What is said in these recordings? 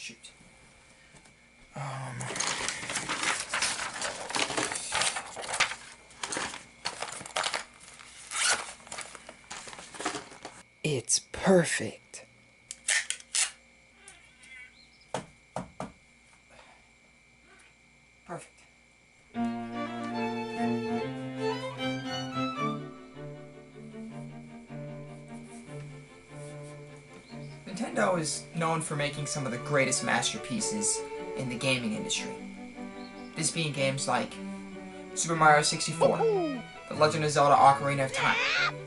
shoot. It's perfect. Perfect. Nintendo is known for making some of the greatest masterpieces in the gaming industry. This being games like Super Mario 64, The Legend of Zelda Ocarina of Time,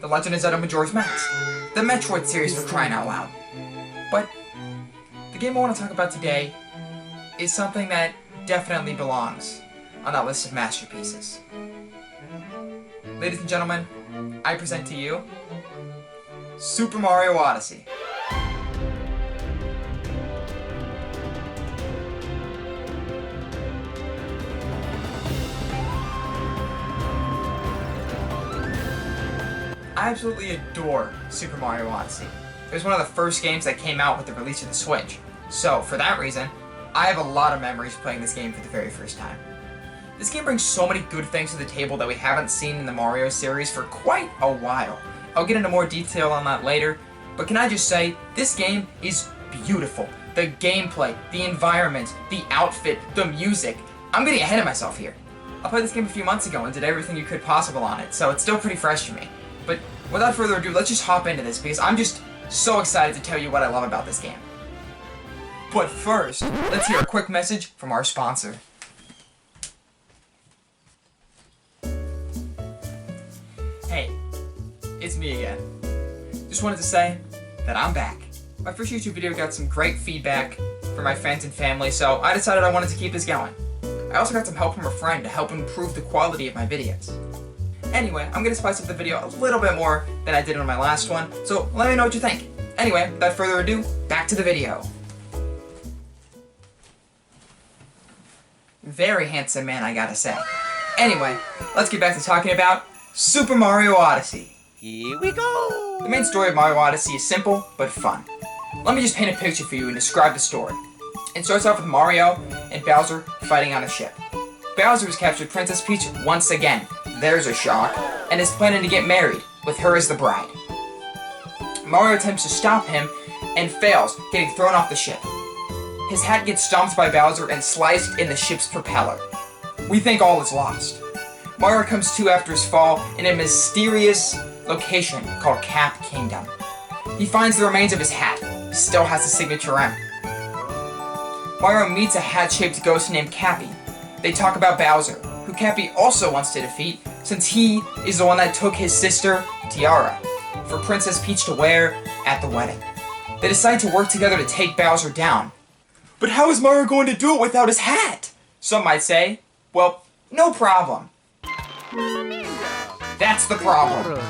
The Legend of Zelda Majora's Mask, the Metroid series for crying out loud. But the game I want to talk about today is something that definitely belongs on that list of masterpieces. Ladies and gentlemen, I present to you Super Mario Odyssey. I absolutely adore Super Mario Odyssey. It was one of the first games that came out with the release of the Switch. So, for that reason, I have a lot of memories playing this game for the very first time. This game brings so many good things to the table that we haven't seen in the Mario series for quite a while. I'll get into more detail on that later, but can I just say, this game is beautiful. The gameplay, the environment, the outfit, the music. I'm getting ahead of myself here. I played this game a few months ago and did everything you could possible on it, so it's still pretty fresh for me. But without further ado, let's just hop into this because I'm just so excited to tell you what I love about this game. But first, let's hear a quick message from our sponsor. Hey, it's me again. Just wanted to say that I'm back. My first YouTube video got some great feedback from my friends and family, so I decided I wanted to keep this going. I also got some help from a friend to help improve the quality of my videos. Anyway, I'm going to spice up the video a little bit more than I did on my last one, so let me know what you think. Anyway, without further ado, back to the video. Very handsome man, I gotta say. Anyway, let's get back to talking about Super Mario Odyssey. Here we go! The main story of Mario Odyssey is simple, but fun. Let me just paint a picture for you and describe the story. It starts off with Mario and Bowser fighting on a ship. Bowser has captured Princess Peach once again. There's a shock, and is planning to get married, with her as the bride. Mario attempts to stop him, and fails, getting thrown off the ship. His hat gets stomped by Bowser and sliced in the ship's propeller. We think all is lost. Mario comes to after his fall in a mysterious location called Cap Kingdom. He finds the remains of his hat, still has the signature M. Mario meets a hat-shaped ghost named Cappy. They talk about Bowser, who Cappy also wants to defeat, since he is the one that took his sister, Tiara, for Princess Peach to wear at the wedding. They decide to work together to take Bowser down. But how is Mario going to do it without his hat? Some might say, well, no problem. That's the problem.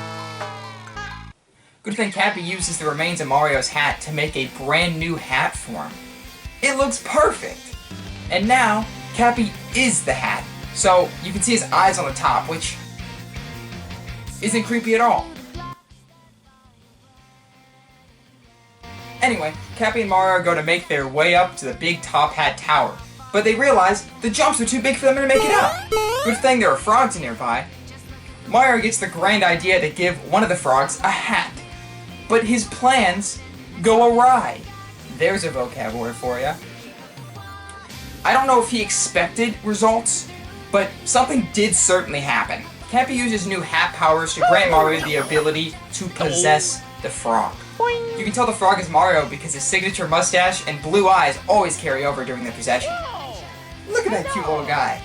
Good thing Cappy uses the remains of Mario's hat to make a brand new hat for him. It looks perfect! And now, Cappy is the hat. So, you can see his eyes on the top, which isn't creepy at all. Anyway, Cappy and Mario go to make their way up to the big top hat tower, but they realize the jumps are too big for them to make it up. Good thing there are frogs nearby. Mario gets the grand idea to give one of the frogs a hat, but his plans go awry. There's a vocab word for you. I don't know if he expected results, but something did certainly happen. Cappy uses new hat powers to grant Mario the ability to possess the frog. You can tell the frog is Mario because his signature mustache and blue eyes always carry over during the possession. Look at that cute little guy.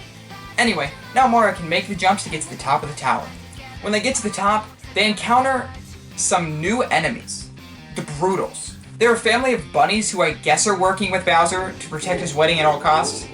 Anyway, now Mario can make the jumps to get to the top of the tower. When they get to the top, they encounter some new enemies, the Broodals. They're a family of bunnies who I guess are working with Bowser to protect his wedding at all costs.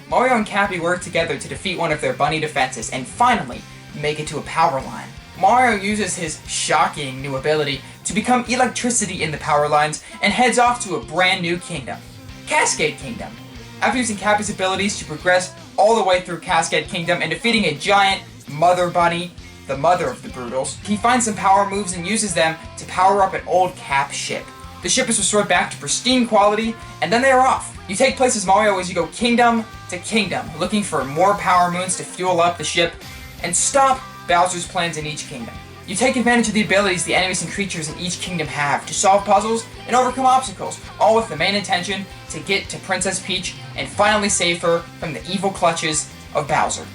Mario and Cappy work together to defeat one of their bunny defenses and finally make it to a power line. Mario uses his shocking new ability to become electricity in the power lines and heads off to a brand new kingdom, Cascade Kingdom. After using Cappy's abilities to progress all the way through Cascade Kingdom and defeating a giant mother bunny, the mother of the Broodals, he finds some power moves and uses them to power up an old Cap ship. The ship is restored back to pristine quality, and then they are off. You take place as Mario as you go kingdom to kingdom, looking for more power moons to fuel up the ship and stop Bowser's plans in each kingdom. You take advantage of the abilities the enemies and creatures in each kingdom have to solve puzzles and overcome obstacles, all with the main intention to get to Princess Peach and finally save her from the evil clutches of Bowser.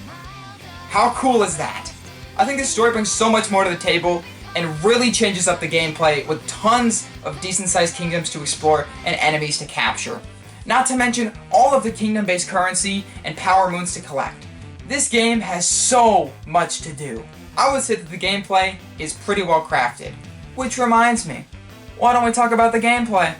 How cool is that? I think this story brings so much more to the table and really changes up the gameplay with tons of decent-sized kingdoms to explore and enemies to capture. Not to mention all of the kingdom-based currency and power moons to collect. This game has so much to do. I would say that the gameplay is pretty well crafted. Which reminds me, why don't we talk about the gameplay?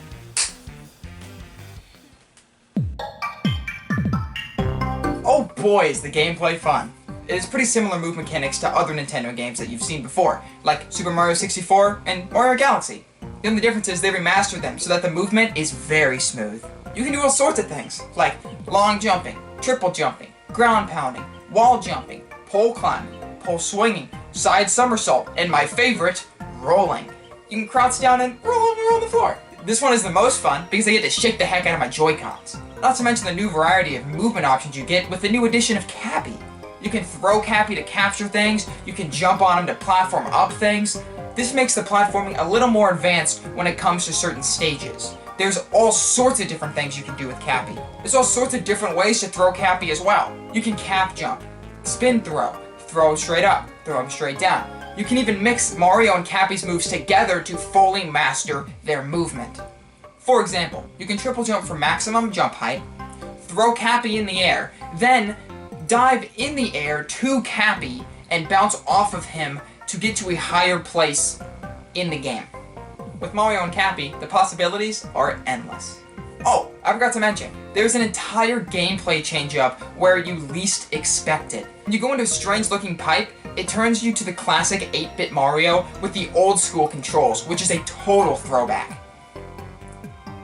Oh boy, is the gameplay fun. It has pretty similar move mechanics to other Nintendo games that you've seen before, like Super Mario 64 and Mario Galaxy. The only difference is they remastered them so that the movement is very smooth. You can do all sorts of things, like long jumping, triple jumping, ground pounding, wall jumping, pole climbing, pole swinging, side somersault, and my favorite, rolling. You can crouch down and roll on the floor. This one is the most fun because I get to shake the heck out of my Joy-Cons. Not to mention the new variety of movement options you get with the new addition of Cappy. You can throw Cappy to capture things, you can jump on him to platform up things. This makes the platforming a little more advanced when it comes to certain stages. There's all sorts of different things you can do with Cappy. There's all sorts of different ways to throw Cappy as well. You can cap jump, spin throw straight up, throw him straight down. You can even mix Mario and Cappy's moves together to fully master their movement. For example, you can triple jump for maximum jump height, throw Cappy in the air, then dive in the air to Cappy and bounce off of him to get to a higher place in the game. With Mario and Cappy, the possibilities are endless. Oh, I forgot to mention, there's an entire gameplay change-up where you least expect it. When you go into a strange-looking pipe, it turns you to the classic 8-bit Mario with the old-school controls, which is a total throwback.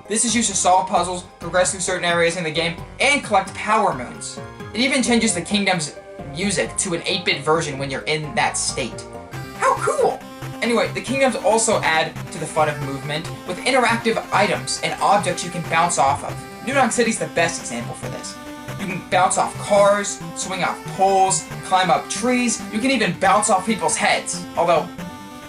This is used to solve puzzles, progress through certain areas in the game, and collect power moons. It even changes the kingdom's music to an 8-bit version when you're in that state. How cool! Anyway, the kingdoms also add to the fun of movement with interactive items and objects you can bounce off of. New Donk City's the best example for this. You can bounce off cars, swing off poles, climb up trees, you can even bounce off people's heads, although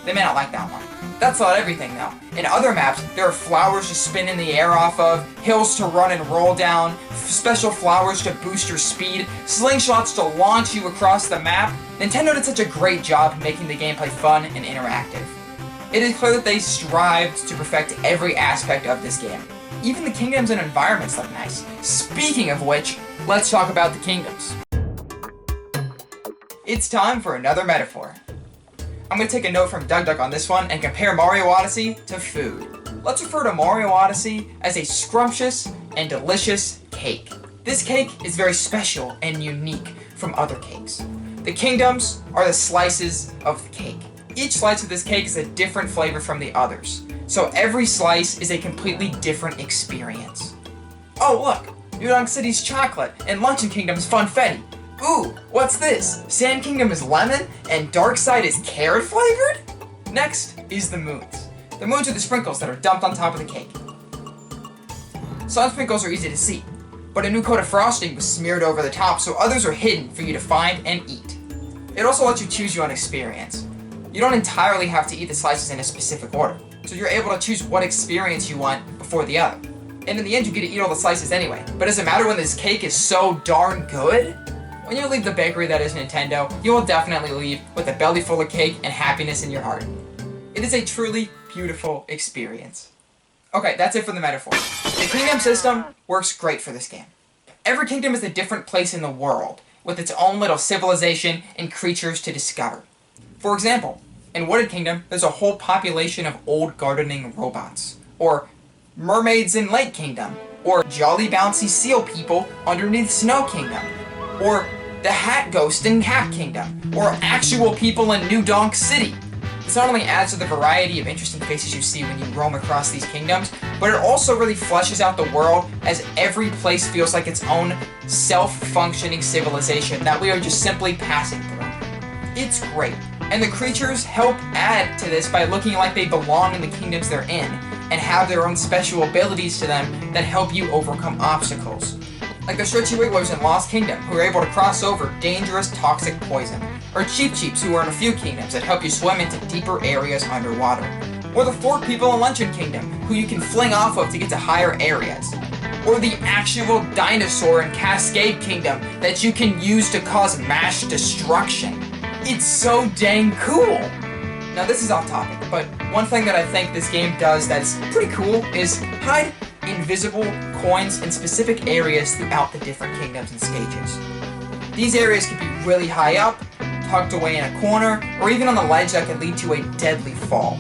they may not like that one. That's not everything though. In other maps, there are flowers to spin in the air off of, hills to run and roll down, special flowers to boost your speed, slingshots to launch you across the map. Nintendo did such a great job making the gameplay fun and interactive. It is clear that they strived to perfect every aspect of this game. Even the kingdoms and environments look nice. Speaking of which, let's talk about the kingdoms. It's time for another metaphor. I'm going to take a note from Duck on this one and compare Mario Odyssey to food. Let's refer to Mario Odyssey as a scrumptious and delicious cake. This cake is very special and unique from other cakes. The kingdoms are the slices of the cake. Each slice of this cake is a different flavor from the others, so every slice is a completely different experience. Oh look, New Donk City's chocolate and Luncheon Kingdom's funfetti. Ooh, what's this? Sand Kingdom is lemon and Dark Side is carrot flavored? Next is the moons. The moons are the sprinkles that are dumped on top of the cake. Some sprinkles are easy to see, but a new coat of frosting was smeared over the top so others are hidden for you to find and eat. It also lets you choose your own experience. You don't entirely have to eat the slices in a specific order, so you're able to choose what experience you want before the other. And in the end you get to eat all the slices anyway. But does it matter when this cake is so darn good? When you leave the bakery that is Nintendo, you will definitely leave with a belly full of cake and happiness in your heart. It is a truly beautiful experience. Okay, that's it for the metaphor. The kingdom system works great for this game. Every kingdom is a different place in the world, with its own little civilization and creatures to discover. For example, in Wooded Kingdom, there's a whole population of old gardening robots, or mermaids in Lake Kingdom, or jolly bouncy seal people underneath Snow Kingdom, or the Hat Ghost in Cap Kingdom, or actual people in New Donk City. This not only adds to the variety of interesting faces you see when you roam across these kingdoms, but it also really fleshes out the world as every place feels like its own self-functioning civilization that we are just simply passing through. It's great, and the creatures help add to this by looking like they belong in the kingdoms they're in, and have their own special abilities to them that help you overcome obstacles. Like the Stretchy Wigglers in Lost Kingdom, who are able to cross over dangerous toxic poison. Or Cheep Cheeps, who are in a few kingdoms that help you swim into deeper areas underwater. Or the Fork People in Luncheon Kingdom, who you can fling off of to get to higher areas. Or the actual dinosaur in Cascade Kingdom that you can use to cause mass destruction. It's so dang cool! Now this is off topic, but one thing that I think this game does that's pretty cool is hide invisible coins in specific areas throughout the different kingdoms and stages. These areas can be really high up, tucked away in a corner, or even on the ledge that can lead to a deadly fall.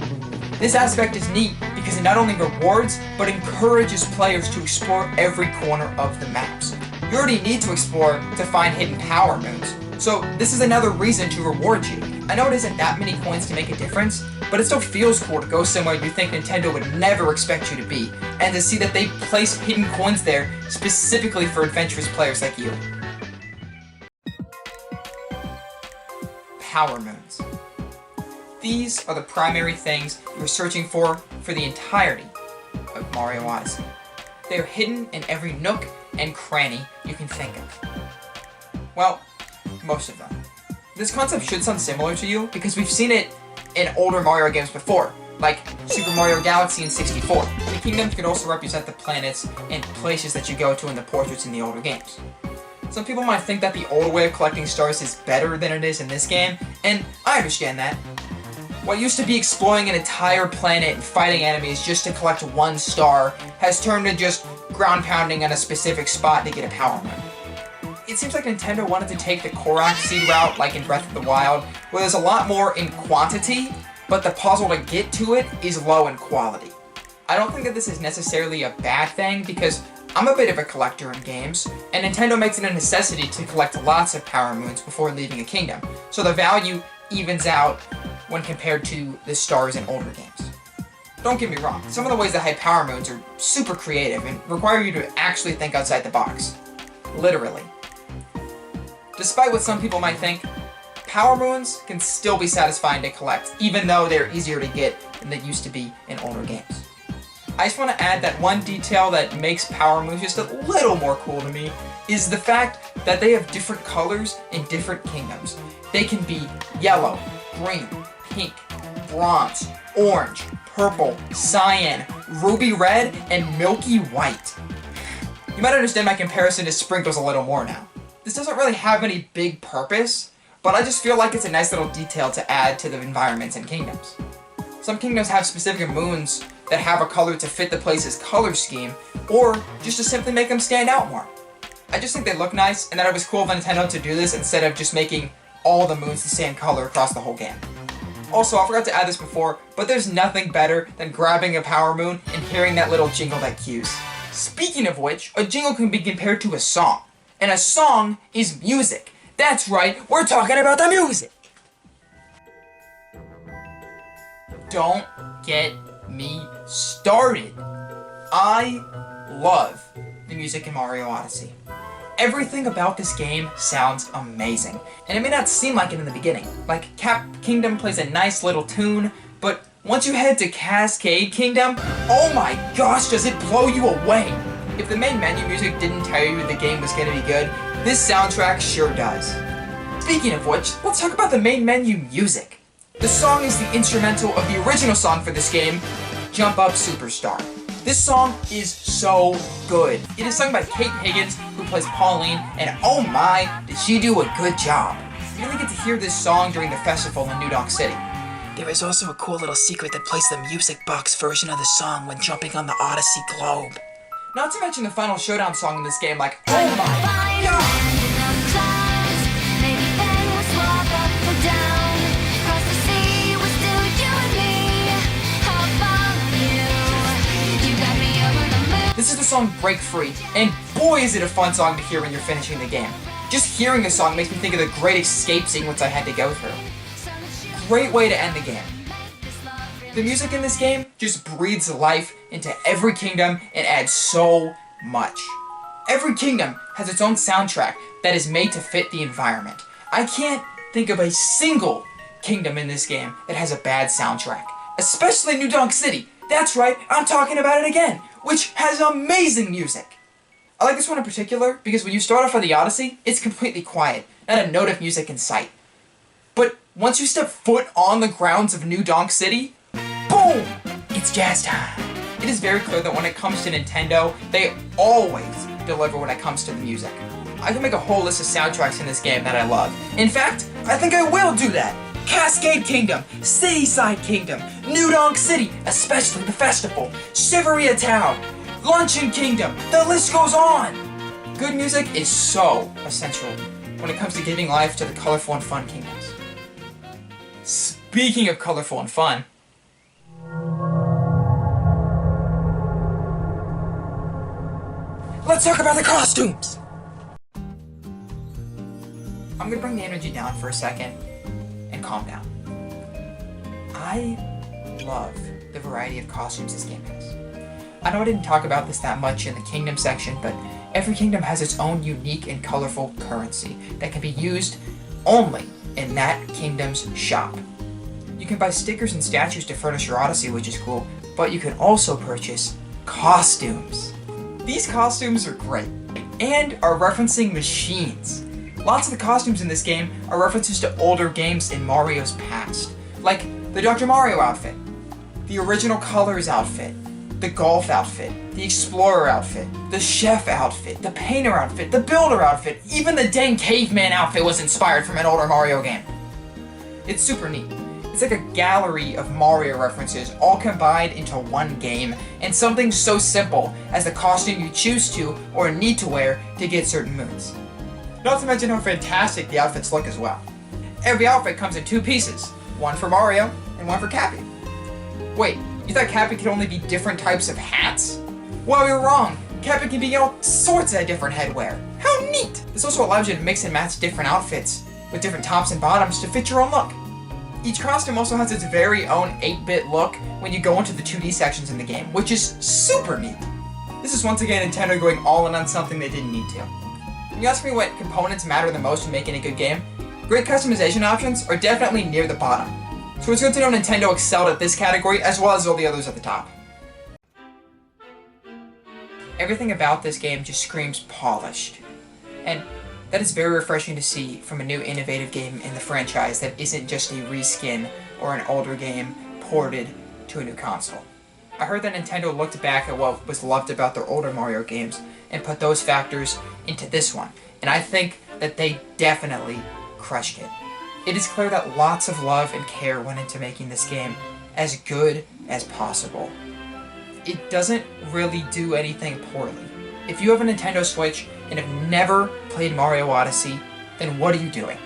This aspect is neat because it not only rewards, but encourages players to explore every corner of the maps. You already need to explore to find hidden power moons, so this is another reason to reward you. I know it isn't that many coins to make a difference, but it still feels cool to go somewhere you think Nintendo would never expect you to be, and to see that they place hidden coins there specifically for adventurous players like you. Power moons. These are the primary things you're searching for the entirety of Mario Odyssey. They're hidden in every nook and cranny you can think of. Well, most of them. This concept should sound similar to you because we've seen it in older Mario games before, like Super Mario Galaxy in 64. The kingdoms could also represent the planets and places that you go to in the portraits in the older games. Some people might think that the old way of collecting stars is better than it is in this game, and I understand that. What used to be exploring an entire planet and fighting enemies just to collect one star has turned to just ground pounding on a specific spot to get a power moon. It seems like Nintendo wanted to take the Korok seed route like in Breath of the Wild, where there's a lot more in quantity, but the puzzle to get to it is low in quality. I don't think that this is necessarily a bad thing because I'm a bit of a collector in games, and Nintendo makes it a necessity to collect lots of power moons before leaving a kingdom, so the value evens out when compared to the stars in older games. Don't get me wrong, some of the ways that hide power moons are super creative and require you to actually think outside the box. Literally. Despite what some people might think, power moons can still be satisfying to collect, even though they're easier to get than they used to be in older games. I just want to add that one detail that makes power moons just a little more cool to me is the fact that they have different colors in different kingdoms. They can be yellow, green, pink, bronze, orange, purple, cyan, ruby red, and milky white. You might understand my comparison to sprinkles a little more now. This doesn't really have any big purpose, but I just feel like it's a nice little detail to add to the environments and kingdoms. Some kingdoms have specific moons that have a color to fit the place's color scheme, or just to simply make them stand out more. I just think they look nice, and that it was cool of Nintendo to do this instead of just making all the moons the same color across the whole game. Also, I forgot to add this before, but there's nothing better than grabbing a power moon and hearing that little jingle that cues. Speaking of which, a jingle can be compared to a song, and a song is music. That's right, we're talking about the music! Don't get me started. I love the music in Mario Odyssey. Everything about this game sounds amazing, and it may not seem like it in the beginning. Like, Cap Kingdom plays a nice little tune, but once you head to Cascade Kingdom, oh my gosh, does it blow you away! If the main menu music didn't tell you the game was gonna be good, this soundtrack sure does. Speaking of which, let's talk about the main menu music. The song is the instrumental of the original song for this game, Jump Up Superstar. This song is so good. It is sung by Kate Higgins, who plays Pauline, and oh my, did she do a good job. You only get to hear this song during the festival in New Donk City. There is also a cool little secret that plays the music box version of the song when jumping on the Odyssey globe. Not to mention the final showdown song in this game, like, oh my god! This is the song Break Free, and boy is it a fun song to hear when you're finishing the game. Just hearing the song makes me think of the great escape sequence I had to go through. Great way to end the game. The music in this game just breathes life into every kingdom and adds so much. Every kingdom has its own soundtrack that is made to fit the environment. I can't think of a single kingdom in this game that has a bad soundtrack. Especially New Donk City. That's right, I'm talking about it again, which has amazing music. I like this one in particular because when you start off on the Odyssey, it's completely quiet, not a note of music in sight. But once you step foot on the grounds of New Donk City, boom! It's jazz time. It is very clear that when it comes to Nintendo, they always deliver when it comes to the music. I can make a whole list of soundtracks in this game that I love. In fact, I think I will do that. Cascade Kingdom, Cityside Kingdom, New Donk City, especially the festival, Shiveria Town, Luncheon Kingdom, the list goes on! Good music is so essential when it comes to giving life to the colorful and fun kingdoms. Speaking of colorful and fun, let's talk about the costumes! I'm gonna bring the energy down for a second and calm down. I love the variety of costumes this game has. I know I didn't talk about this that much in the kingdom section, but every kingdom has its own unique and colorful currency that can be used only in that kingdom's shop. You can buy stickers and statues to furnish your Odyssey, which is cool, but you can also purchase costumes. These costumes are great, and are referencing machines. Lots of the costumes in this game are references to older games in Mario's past, like the Dr. Mario outfit, the original Colors outfit, the Golf outfit, the Explorer outfit, the Chef outfit, the Painter outfit, the Builder outfit, even the dang Caveman outfit was inspired from an older Mario game. It's super neat. It's like a gallery of Mario references all combined into one game, and something so simple as the costume you choose to or need to wear to get certain moves. Not to mention how fantastic the outfits look as well. Every outfit comes in two pieces, one for Mario and one for Cappy. Wait, you thought Cappy could only be different types of hats? Well, you're wrong. Cappy can be all sorts of different headwear. How neat! This also allows you to mix and match different outfits with different tops and bottoms to fit your own look. Each costume also has its very own 8-bit look when you go into the 2D sections in the game, which is super neat. This is once again Nintendo going all in on something they didn't need to. When you ask me what components matter the most in making a good game, great customization options are definitely near the bottom. So it's good to know Nintendo excelled at this category as well as all the others at the top. Everything about this game just screams polished. And that is very refreshing to see from a new innovative game in the franchise that isn't just a reskin or an older game ported to a new console. I heard that Nintendo looked back at what was loved about their older Mario games and put those factors into this one, and I think that they definitely crushed it. It is clear that lots of love and care went into making this game as good as possible. It doesn't really do anything poorly. If you have a Nintendo Switch and have never played Mario Odyssey, then what are you doing?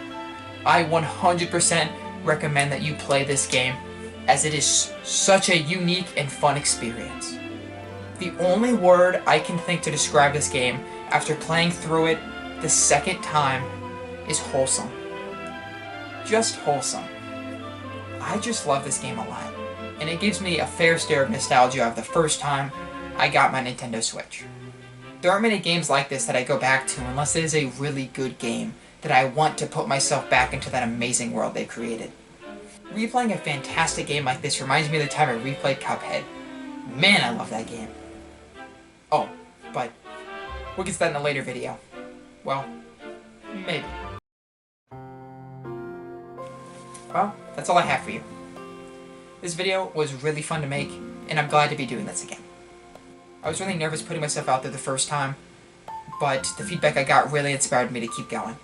I 100% recommend that you play this game, as it is such a unique and fun experience. The only word I can think to describe this game after playing through it the second time is wholesome. Just wholesome. I just love this game a lot, and it gives me a fair share of nostalgia of the first time I got my Nintendo Switch. There aren't many games like this that I go back to unless it is a really good game that I want to put myself back into that amazing world they created. Replaying a fantastic game like this reminds me of the time I replayed Cuphead. Man, I love that game. Oh, but we'll get to that in a later video. Well, maybe. Well, that's all I have for you. This video was really fun to make, and I'm glad to be doing this again. I was really nervous putting myself out there the first time, but the feedback I got really inspired me to keep going.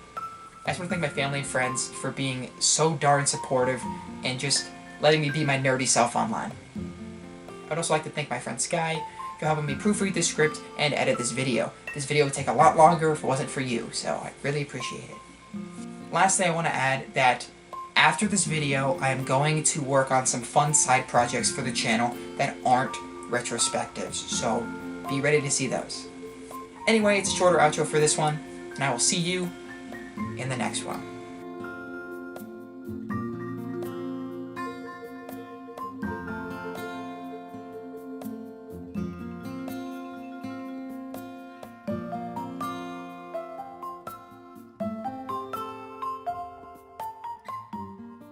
I just want to thank my family and friends for being so darn supportive and just letting me be my nerdy self online. I'd also like to thank my friend Sky for helping me proofread this script and edit this video. This video would take a lot longer if it wasn't for you, so I really appreciate it. Lastly, I want to add that after this video, I am going to work on some fun side projects for the channel that aren't retrospectives, so be ready to see those. Anyway, it's a shorter outro for this one, and I will see you in the next one.